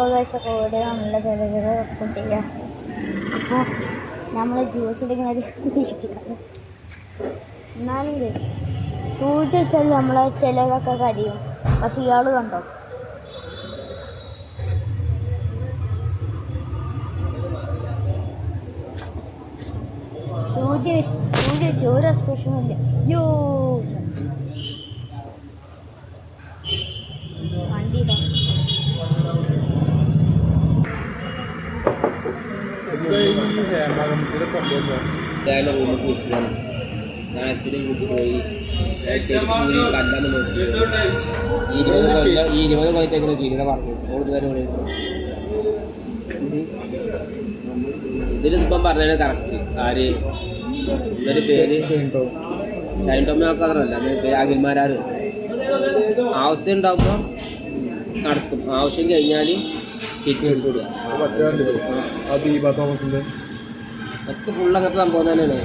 അപ്പോൾ ഗൈസൊക്കെ വീഡിയോ നല്ല ചെറിയ റെസ്പോണ്ട് ചെയ്യാം. അപ്പോൾ നമ്മൾ ജ്യൂസിലിങ്ങനെ ഇരിക്കുകയാണ്. എന്നാലും ഗൈസ് സൂചി വെച്ചാൽ നമ്മളെ ചിലതൊക്കെ കരിയും. പക്ഷെ ഇയാൾ കണ്ടോ, സൂചി വെച്ച് ഒരു എക്സ്പ്രഷനും ഇല്ല. യോ വണ്ടി ഇതാ ഞാൻ ആക്ച്വലി പോയി കണ്ടാന്ന് നോക്കി 20 കൊല്ലത്തേക്ക് ജീവിതം പറഞ്ഞു ഇതിലിപ്പം പറഞ്ഞത് കറക്റ്റ്. ആര് ഇതൊരു പേര് ഷൈൻ ടോമി നോക്കാറല്ല, പേര് അഖിൽമാരാറ്. ആവശ്യം ഉണ്ടാകുമ്പോൾ നടക്കും, ആവശ്യം കഴിഞ്ഞാൽ തിരിച്ചു കൊടുക്കുക. മറ്റ് ഫുള്ള് അങ്ങനത്തെ സംഭവം തന്നെയാണ്.